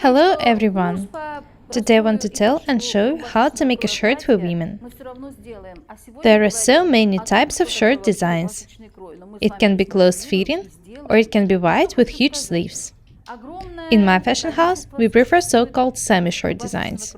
Hello everyone! Today I want to tell and show how to make a shirt for women. There are so many types of shirt designs. It can be close-fitting or it can be wide with huge sleeves. In my fashion house, we prefer so-called semi-short designs.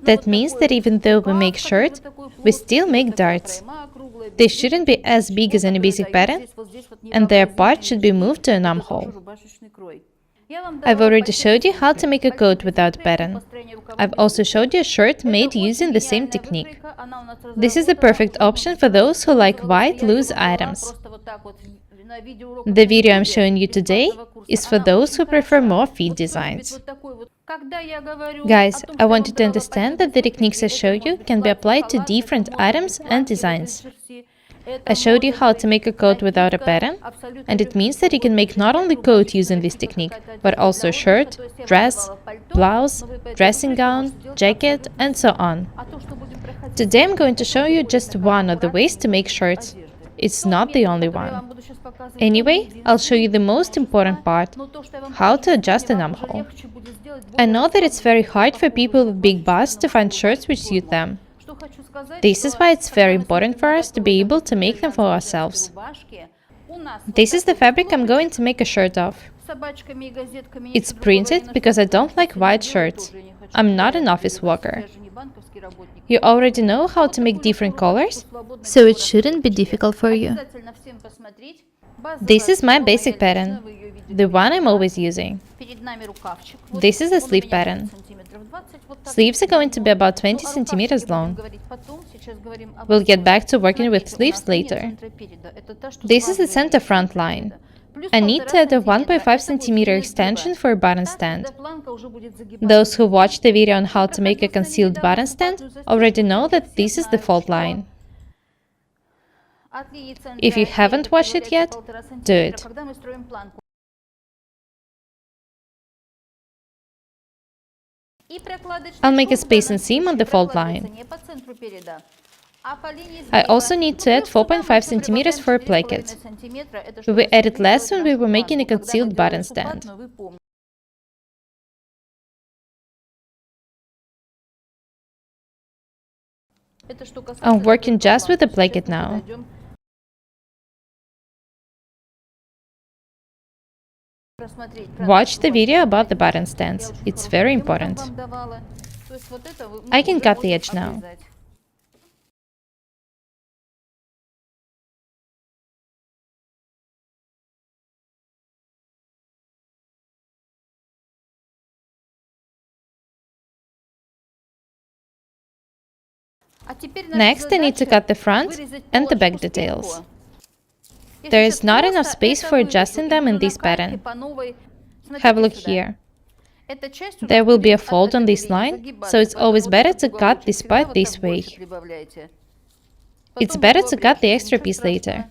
That means that even though we make shirts, we still make darts. They shouldn't be as big as any basic pattern, and their part should be moved to an armhole. I've already showed you how to make a coat without pattern. I've also showed you a shirt made using the same technique. This is the perfect option for those who like wide, loose items. The video I'm showing you today is for those who prefer more fit designs. Guys, I want you to understand that the techniques I show you can be applied to different items and designs. I showed you how to make a coat without a pattern, and it means that you can make not only coat using this technique, but also shirt, dress, blouse, dressing gown, jacket, and so on. Today I'm going to show you just one of the ways to make shirts. It's not the only one. Anyway, I'll show you the most important part, how to adjust an armhole. I know that it's very hard for people with big busts to find shirts which suit them. This is why it's very important for us to be able to make them for ourselves. This is the fabric I'm going to make a shirt of. It's printed because I don't like white shirts. I'm not an office worker. You already know how to make different colors, so it shouldn't be difficult for you. This is my basic pattern, the one I'm always using. This is a sleeve pattern. Sleeves are going to be about 20 centimeters long. We'll get back to working with sleeves later. This is the center front line. I need to add a 1.5 centimeter extension for a button stand. Those who watched the video on how to make a concealed button stand already know that this is the fault line. If you haven't watched it yet, do it. I'll make a space and seam on the fault line. I also need to add 4.5 centimeters for a placket. We added less when we were making a concealed button stand. I'm working just with the placket now. Watch the video about the button stands. It's very important. I can cut the edge now. Next, I need to cut the front and the back details. There is not enough space for adjusting them in this pattern. Have a look here. There will be a fold on this line, so it's always better to cut this part this way. It's better to cut the extra piece later.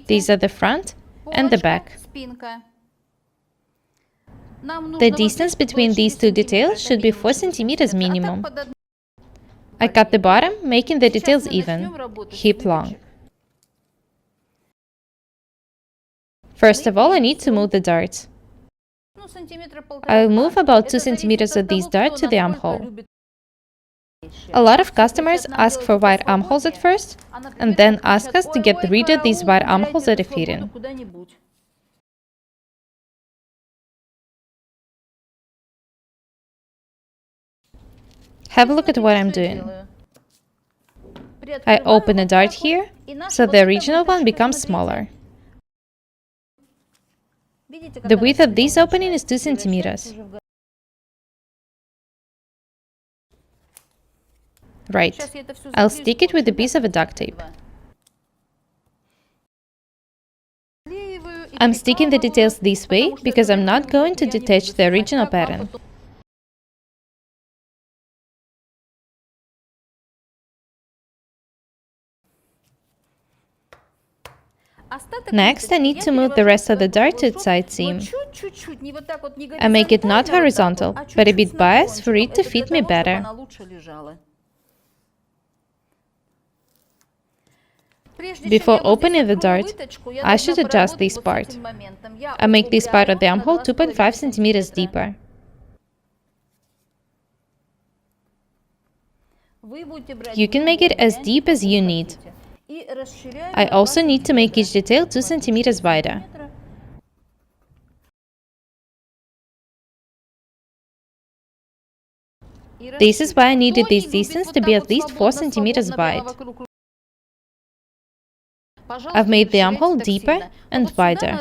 These are the front and the back. The distance between these two details should be 4 centimeters minimum. I cut the bottom, making the details even, hip long. First of all, I need to move the darts. I'll move about 2 centimeters of these darts to the armhole. A lot of customers ask for wide armholes at first, and then ask us to get rid of these wide armholes that are fitting. Have a look at what I'm doing. I open a dart here, so the original one becomes smaller. The width of this opening is 2 centimeters. Right. I'll stick it with a piece of duct tape. I'm sticking the details this way because I'm not going to detach the original pattern. Next, I need to move the rest of the dart to its side seam. I make it not horizontal, but a bit biased for it to fit me better. Before opening the dart, I should adjust this part. I make this part of the armhole 2.5 centimeters deeper. You can make it as deep as you need. I also need to make each detail 2 centimeters wider. This is why I needed this distance to be at least 4 centimeters wide. I've made the armhole deeper and wider.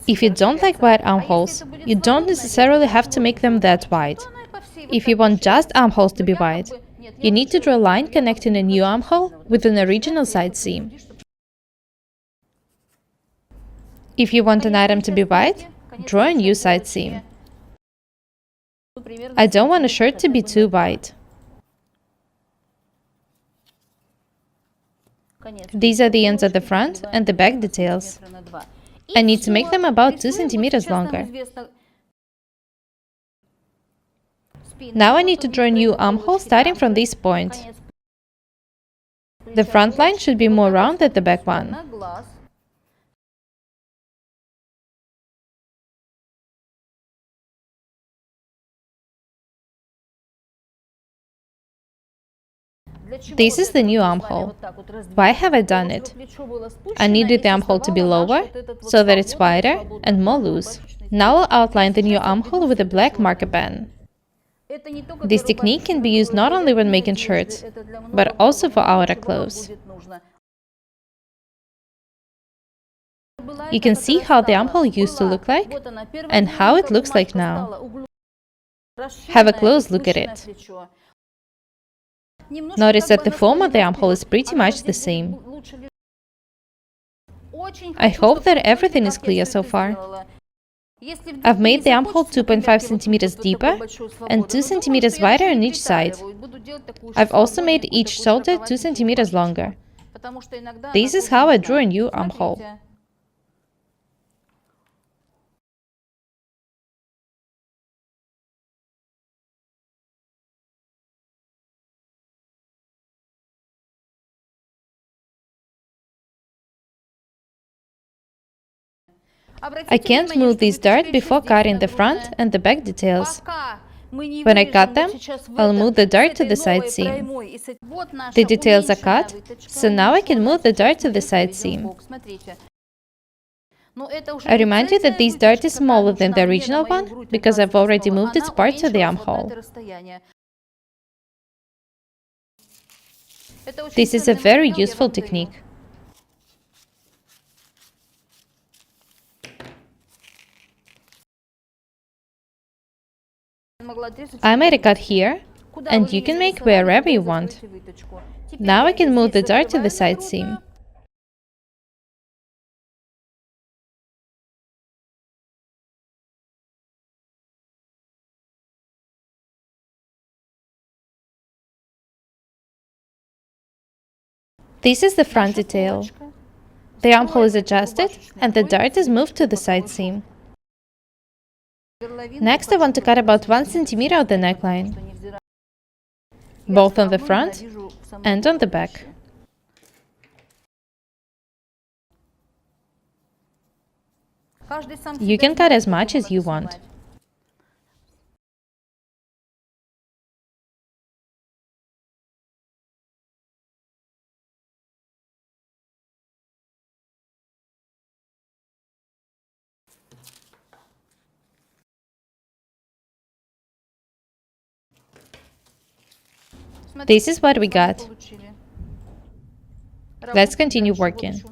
If you don't like wide armholes, you don't necessarily have to make them that wide. If you want just armholes to be wide, you need to draw a line connecting a new armhole with an original side seam. If you want an item to be wide, draw a new side seam. I don't want a shirt to be too wide. These are the ends of the front and the back details. I need to make them about 2 centimeters longer. Now I need to draw a new armhole starting from this point. The front line should be more round than the back one. This is the new armhole. Why have I done it? I needed the armhole to be lower, so that it's wider and more loose. Now I'll outline the new armhole with a black marker pen. This technique can be used not only when making shirts, but also for outer clothes. You can see how the armhole used to look like and how it looks like now. Have a close look at it. Notice that the form of the armhole is pretty much the same. I hope that everything is clear so far. I've made the armhole 2.5 centimeters deeper and 2 centimeters wider on each side. I've also made each shoulder 2 centimeters longer. This is how I drew a new armhole. I can't move this dart before cutting the front and the back details. When I cut them, I'll move the dart to the side seam. The details are cut, so now I can move the dart to the side seam. I remind you that this dart is smaller than the original one because I've already moved its part to the armhole. This is a very useful technique. I made a cut here, and you can make wherever you want. Now I can move the dart to the side seam. This is the front detail. The armhole is adjusted, and the dart is moved to the side seam. Next, I want to cut about 1 centimeter of the neckline, both on the front and on the back. You can cut as much as you want. This is what we got. Let's continue working.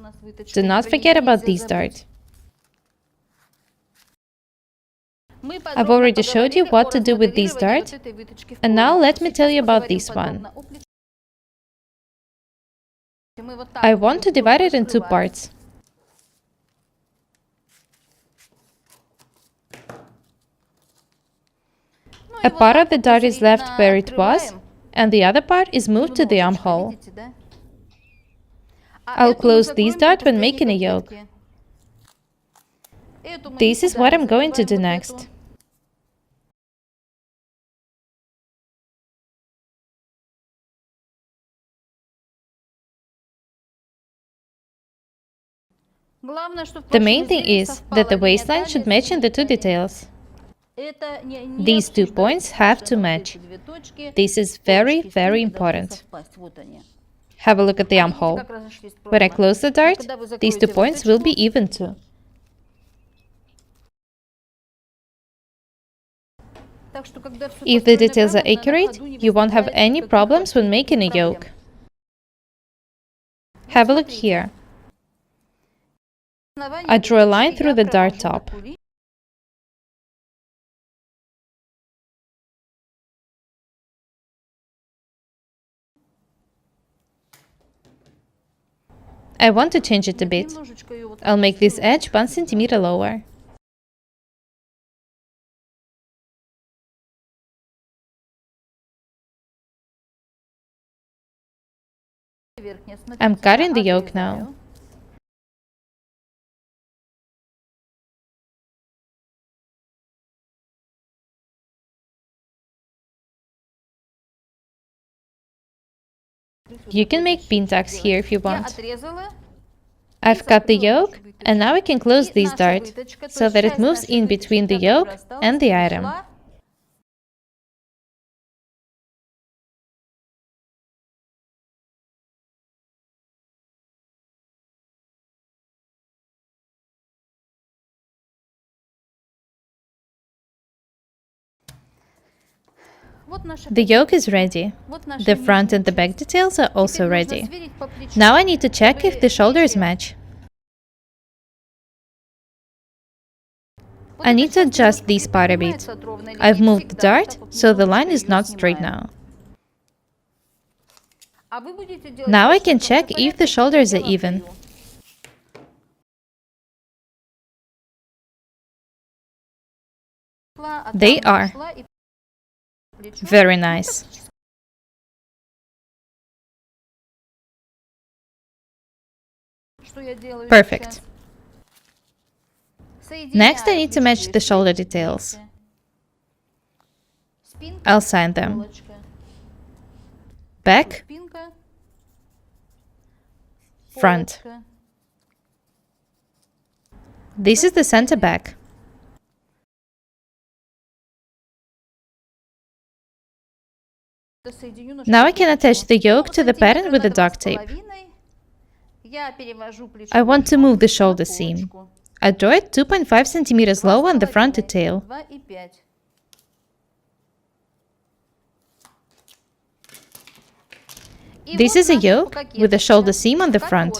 Do not forget about this dart. I've already showed you what to do with this dart, and now let me tell you about this one. I want to divide it in 2 parts. A part of the dart is left where it was, and the other part is moved to the armhole. I'll close this dart when making a yoke. This is what I'm going to do next. The main thing is that the waistline should match in the two details. These 2 points have to match. This is very, very important. Have a look at the armhole. When I close the dart, these 2 points will be even too. If the details are accurate, you won't have any problems when making a yoke. Have a look here. I draw a line through the dart top. I want to change it a bit. I'll make this edge 1 centimeter lower. I'm cutting the yoke now. You can make pin tucks here if you want. I've cut the yoke, and now I can close this dart, so that it moves in between the yoke and the item. The yoke is ready. The front and the back details are also ready. Now I need to check if the shoulders match. I need to adjust this part a bit. I've moved the dart, so the line is not straight now. Now I can check if the shoulders are even. They are. Very nice. Perfect. Next, I need to match the shoulder details. I'll sign them. Back, front. This is the center back. Now I can attach the yoke to the pattern with the duct tape. I want to move the shoulder seam. I draw it 2.5 centimeters low on the front detail. This is a yoke with a shoulder seam on the front.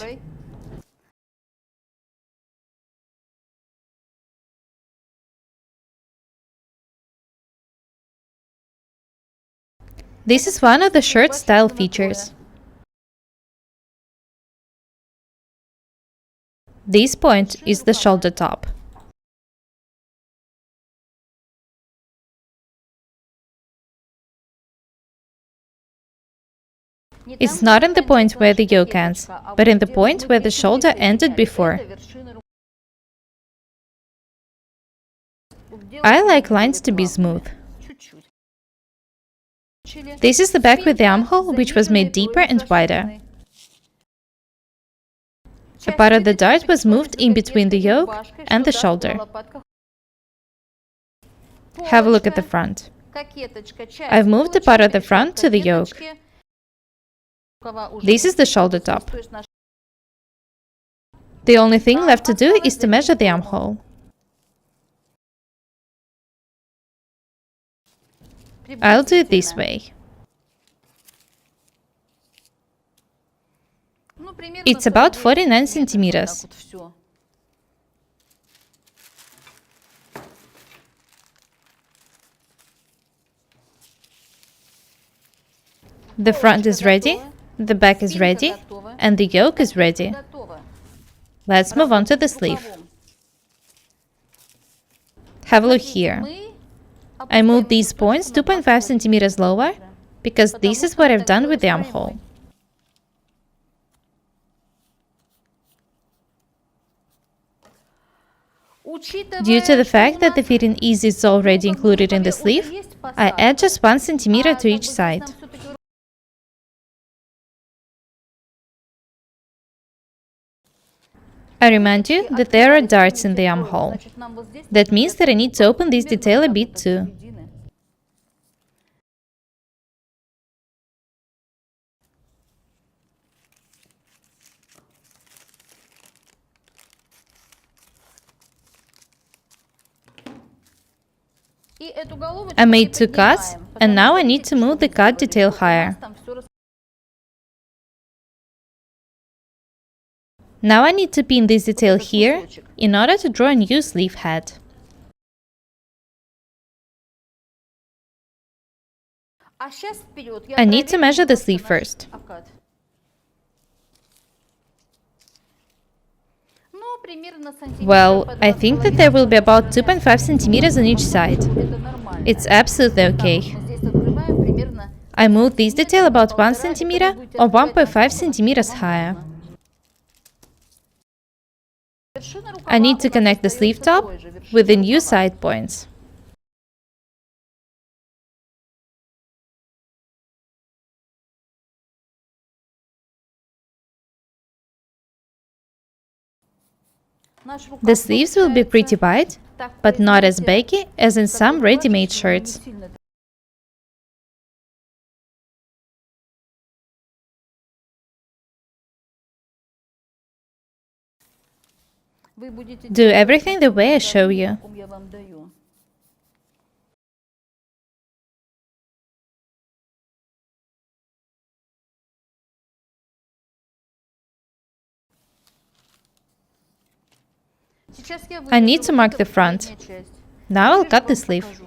This is one of the shirt style features. This point is the shoulder top. It's not in the point where the yoke ends, but in the point where the shoulder ended before. I like lines to be smooth. This is the back with the armhole, which was made deeper and wider. A part of the dart was moved in between the yoke and the shoulder. Have a look at the front. I've moved a part of the front to the yoke. This is the shoulder top. The only thing left to do is to measure the armhole. I'll do it this way. It's about 49 centimeters. The front is ready, the back is ready, and the yoke is ready. Let's move on to the sleeve. Have a look here. I moved these points 2.5 centimeters lower because this is what I've done with the armhole. Due to the fact that the fitting ease is already included in the sleeve, I add just 1 centimeter to each side. I remind you that there are darts in the armhole. That means that I need to open this detail a bit too. I made 2 cuts, and now I need to move the cut detail higher. Now I need to pin this detail here in order to draw a new sleeve head. I need to measure the sleeve first. Well, I think that there will be about 2.5 centimeters on each side. It's absolutely okay. I moved this detail about 1 centimeter or 1.5 centimeters higher. I need to connect the sleeve top with the new side points. The sleeves will be pretty wide, but not as baggy as in some ready-made shirts. Do everything the way I show you. I need to mark the front. Now I'll cut the sleeve.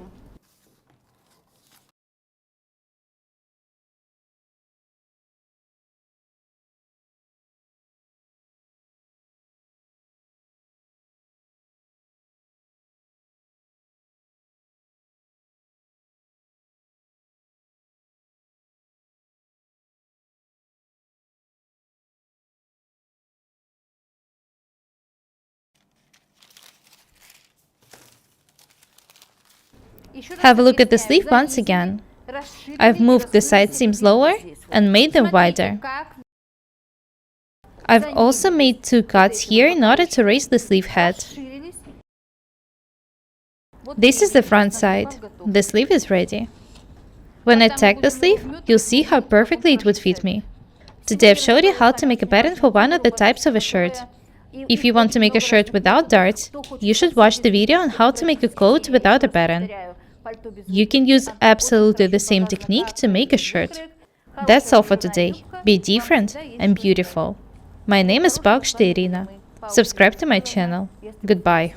Have a look at the sleeve once again. I've moved the side seams lower and made them wider. I've also made 2 cuts here in order to raise the sleeve head. This is the front side. The sleeve is ready. When I tag the sleeve, you'll see how perfectly it would fit me. Today I've showed you how to make a pattern for one of the types of a shirt. If you want to make a shirt without darts, you should watch the video on how to make a coat without a pattern. You can use absolutely the same technique to make a shirt. That's all for today. Be different and beautiful. My name is Irina. Subscribe to my channel. Goodbye.